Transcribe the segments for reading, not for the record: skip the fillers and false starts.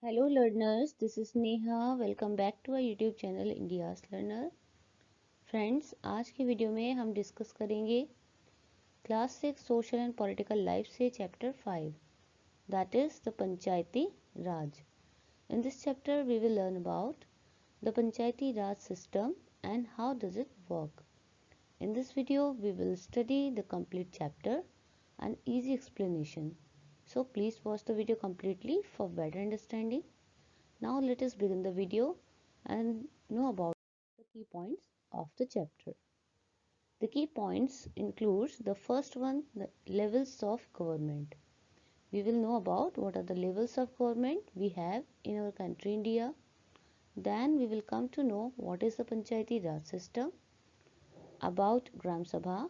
Hello learners, this is Neha. Welcome back to our YouTube channel India's Learner. Friends, आज की video में हम discuss करेंगे class 6 social and political life से chapter 5 that is the Panchayati Raj. In this chapter we will learn about the Panchayati Raj system and how does it work. In this video we will study the complete chapter and easy explanation. So please watch the video completely for better understanding. Now let us begin the video and know about the key points of the chapter. The key points includes the first one, the levels of government. We will know about what are the levels of government we have in our country India. Then we will come to know what is the Panchayati Raj system, about Gram Sabha,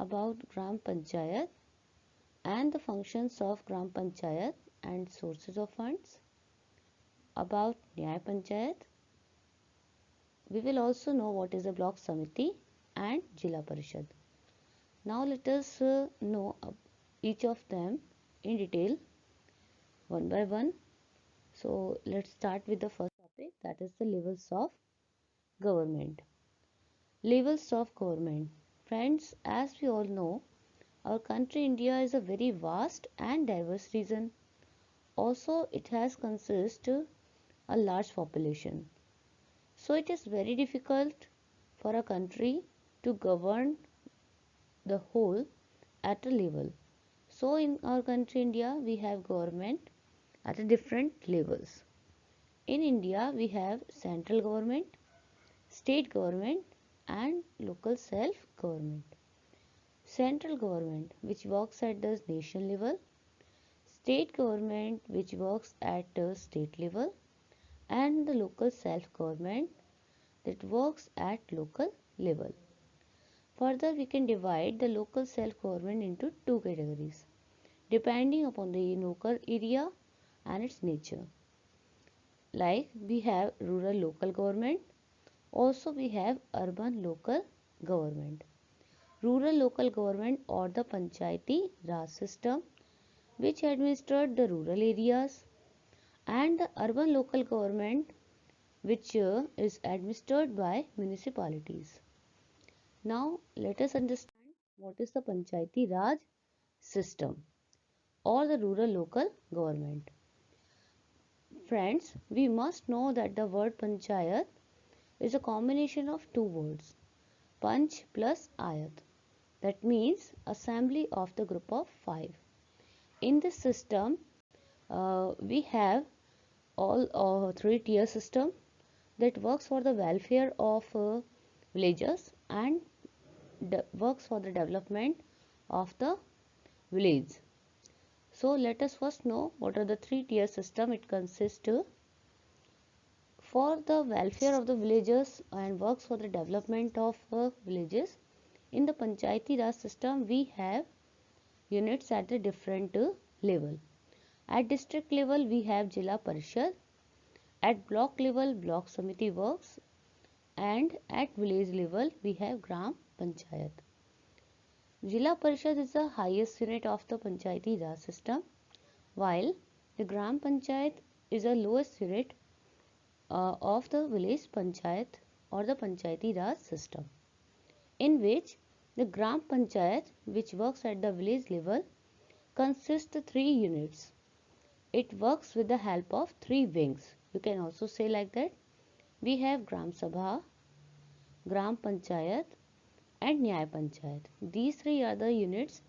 about Gram Panchayat and the functions of Gram Panchayat and sources of funds, about Nyay Panchayat. We will also know what is a Block Samiti and Jila Parishad. Now let us know each of them in detail one by one. So let's start with the first topic, that is the levels of government. Levels of government. Friends, as we all know, our country India is a very vast and diverse region. Also, it has consist a large population. So it is very difficult for a country to govern the whole at a level. So in our country India, we have government at a different levels. In India, we have central government, state government and local self-government. Central government which works at the nation level, state government which works at the state level and the local self-government that works at local level. Further, we can divide the local self-government into two categories depending upon the local area and its nature. Like we have rural local government, also we have urban local government. Rural local government or the Panchayati Raj system which administered the rural areas, and the urban local government which is administered by municipalities. Now let us understand what is the Panchayati Raj system or the rural local government. Friends, we must know that the word Panchayat is a combination of two words, Panch plus Ayat. That means assembly of the group of 5. In this system, we have all 3-tier system that works for the welfare of villagers and works for the development of the village. So let us first know what are the 3-tier system it consists of. For the welfare of the villagers and works for the development of villages, in the Panchayati Raj system we have units at the different level. At district level we have Jila Parishad, at block level Block Samiti works, and at village level we have Gram Panchayat. Jila Parishad is the highest unit of the Panchayati Raj system, while the Gram Panchayat is the lowest unit of the village Panchayat or the Panchayati Raj system, in which the Gram Panchayat, which works at the village level, consists of 3 units. It works with the help of 3 wings. You can also say like that. We have Gram Sabha, Gram Panchayat and Nyay Panchayat. These 3 are the units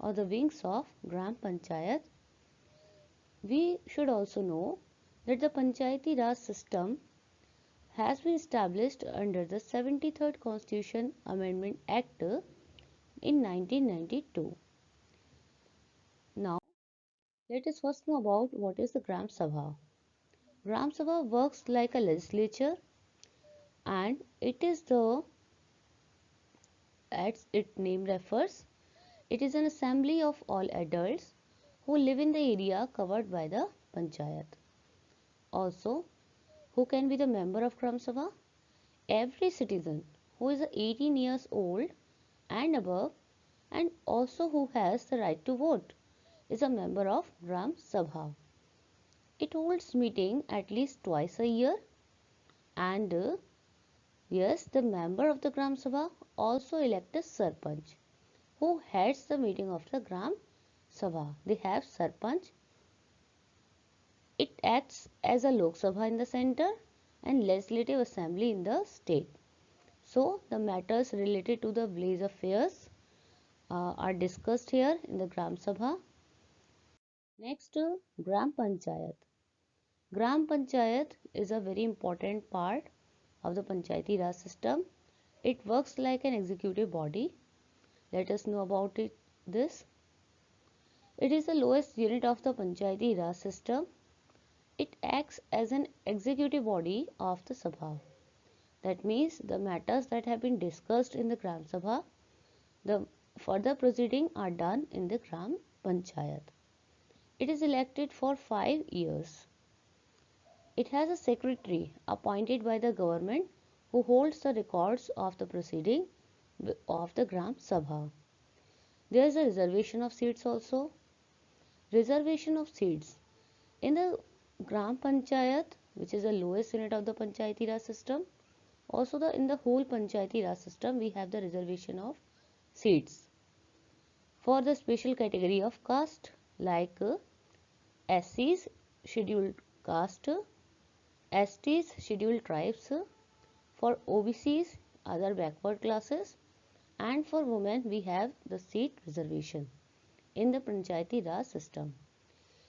or the wings of Gram Panchayat. We should also know that the Panchayati Raj system has been established under the 73rd Constitution Amendment Act in 1992. Now, let us first know about what is the Gram Sabha. Gram Sabha works like a legislature and it is as its name refers, it is an assembly of all adults who live in the area covered by the Panchayat. Also, who can be the member of Gram Sabha? Every citizen who is 18 years old and above and also who has the right to vote is a member of Gram Sabha. It holds meeting at least twice a year, and yes, the member of the Gram Sabha also elect a Sarpanch who heads the meeting of the Gram Sabha. They have Sarpanch. It acts as a Lok Sabha in the center and Legislative Assembly in the state. So, the matters related to the village affairs are discussed here in the Gram Sabha. Next, Gram Panchayat. Gram Panchayat is a very important part of the Panchayati Raj system. It works like an executive body. Let us know about it. This. It is the lowest unit of the Panchayati Raj system. It acts as an executive body of the Sabha. That means the matters that have been discussed in the Gram Sabha, the further proceeding are done in the Gram Panchayat. It is elected for 5 years. It has a secretary appointed by the government who holds the records of the proceeding of the Gram Sabha. There is a reservation of seats also. Reservation of seats. In the Gram Panchayat, which is the lowest unit of the Panchayati Raj system, also in the whole Panchayati Raj system, we have the reservation of seats for the special category of caste like SCs, scheduled caste, STs, scheduled tribes, for OBCs, other backward classes, and for women we have the seat reservation in the Panchayati Raj system.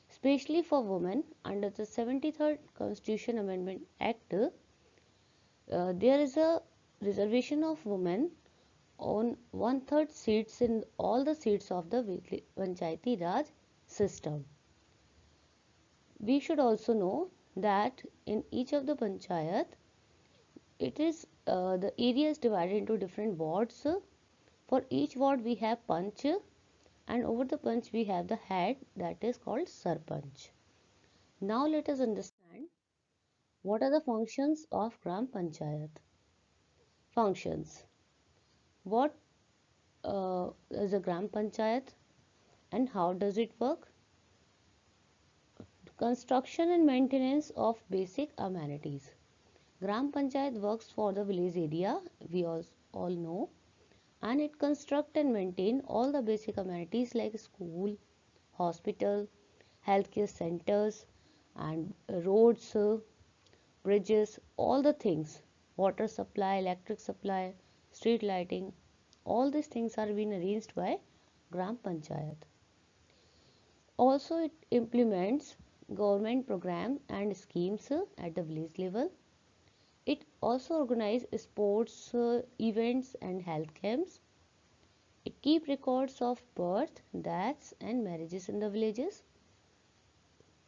Especially for women under the 73rd Constitution Amendment Act, there is a reservation of women on one-third seats in all the seats of the Panchayati Raj system. We should also know that in each of the Panchayat, it is the area is divided into different wards. For each ward we have Panch, and over the Panch we have the head, that is called Sarpanch. Now let us understand what are the functions of Gram Panchayat. Functions. What is a Gram Panchayat and how does it work? Construction and maintenance of basic amenities. Gram Panchayat works for the village area, we all know, and it construct and maintain all the basic amenities like school, hospital, healthcare centers, and roads, bridges, all the things, water supply, electric supply, street lighting, all these things are being arranged by Gram Panchayat. Also, it implements government program and schemes at the village level. It also organizes sports events and health camps. It keeps records of birth, deaths, and marriages in the villages.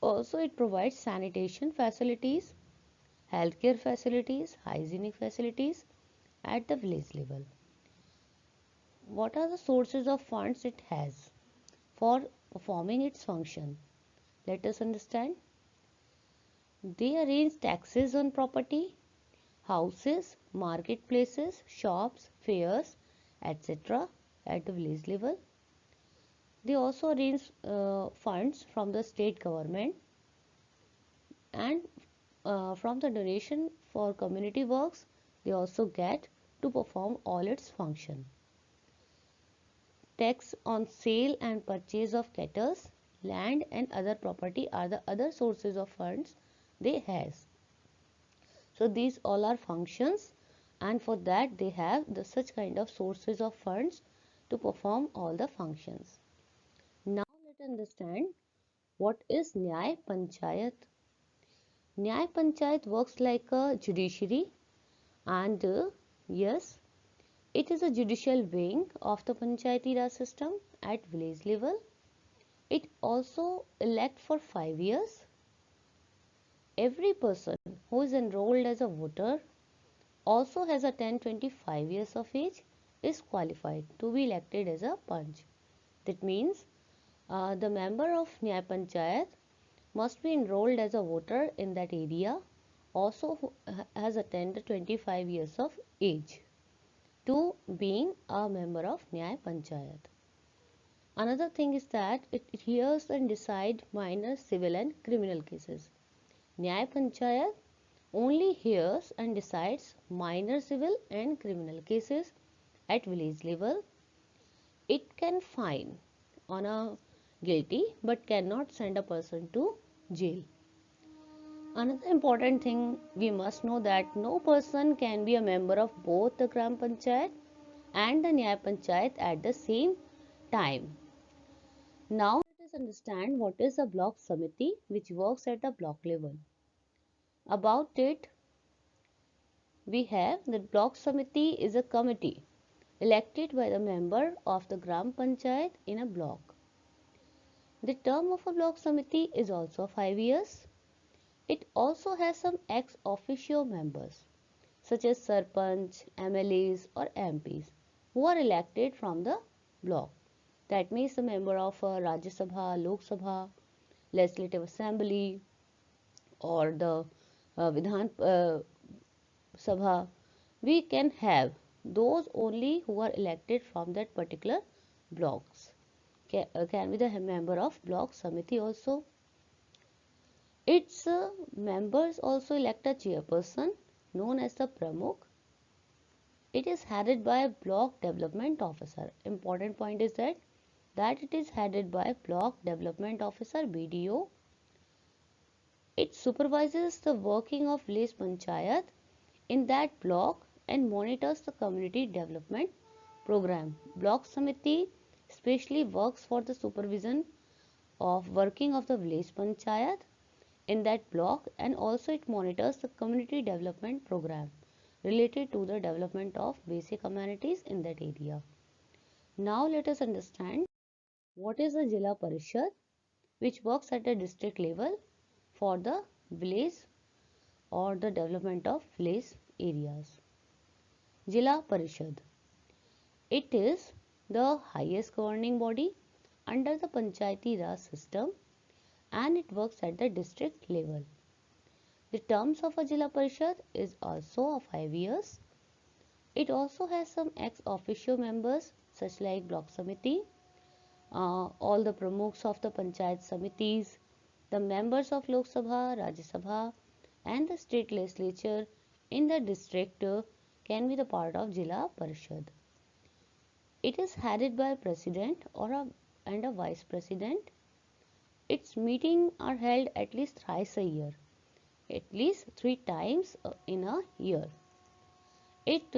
Also, it provides sanitation facilities, healthcare facilities, hygienic facilities at the village level. What are the sources of funds it has for performing its function? Let us understand. They arrange taxes on property, houses, marketplaces, shops, fairs, etc. at the village level. They also arrange funds from the state government and from the donation for community works they also get to perform all its function. Tax on sale and purchase of cattle, land and other property are the other sources of funds they has. So these all are functions, and for that they have the such kind of sources of funds to perform all the functions. Now let's understand what is Nyay Panchayat. Nyay Panchayat works like a judiciary and yes, it is a judicial wing of the Panchayati Raj system at village level. It also elect for 5 years. Every person who is enrolled as a voter also has a 10-25 years of age is qualified to be elected as a Panch. That means the member of Nyay Panchayat must be enrolled as a voter in that area, also has attained 25 years of age to being a member of Nyay Panchayat. Another thing is that it hears and decides minor civil and criminal cases. Nyaya Panchayat only hears and decides minor civil and criminal cases at village level. It can fine on a guilty but cannot send a person to jail. Another important thing we must know that no person can be a member of both the Gram Panchayat and the Nyaya Panchayat at the same time. Now let us understand what is a block samiti which works at the block level. About it, we have that block samiti is a committee elected by the member of the Gram Panchayat in a block. The term of a block samiti is also 5 years. It also has some ex officio members such as Sarpanch, MLAs or MPs who are elected from the block. That means the member of Rajya Sabha, Lok Sabha, Legislative Assembly or the Vidhan Sabha. We can have those only who are elected from that particular blocks. Can be the member of block Samiti also. Its members also elect a chairperson known as the Pramukh. It is headed by a block development officer. Important point is that it is headed by block development officer BDO. It supervises the working of village panchayat in that block and monitors the community development program. Block Samiti especially works for the supervision of working of the village panchayat in that block, and also it monitors the community development program related to the development of basic amenities in that area. Now let us understand what is the Jilla Parishad, which works at the district level for the village or the development of village areas. Jilla Parishad. It is the highest governing body under the Panchayati Raj system and it works at the district level. The terms of a Jilla Parishad is also of 5 years. It also has some ex officio members such like Block Samiti, all the pramukhs of the Panchayat Samitis, the members of Lok Sabha, Rajya Sabha and the state legislature in the district can be the part of Jilla Parishad. It is headed by a president and a vice president. Its meetings are held at least thrice a year, at least 3 times in a year. Its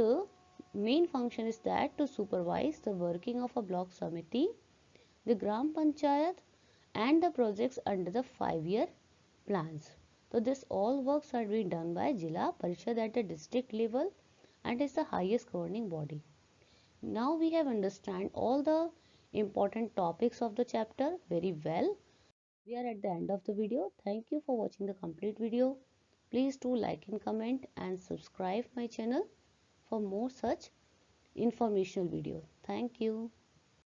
main function is that to supervise the working of a block samiti, the Gram Panchayat and the projects under the 5-year plans. So this all works are being done by Jilla Parishad at the district level and is the highest governing body. Now we have understand all the important topics of the chapter very well. We are at the end of the video. Thank you for watching the complete video. Please do like and comment and subscribe my channel for more such informational videos. Thank you.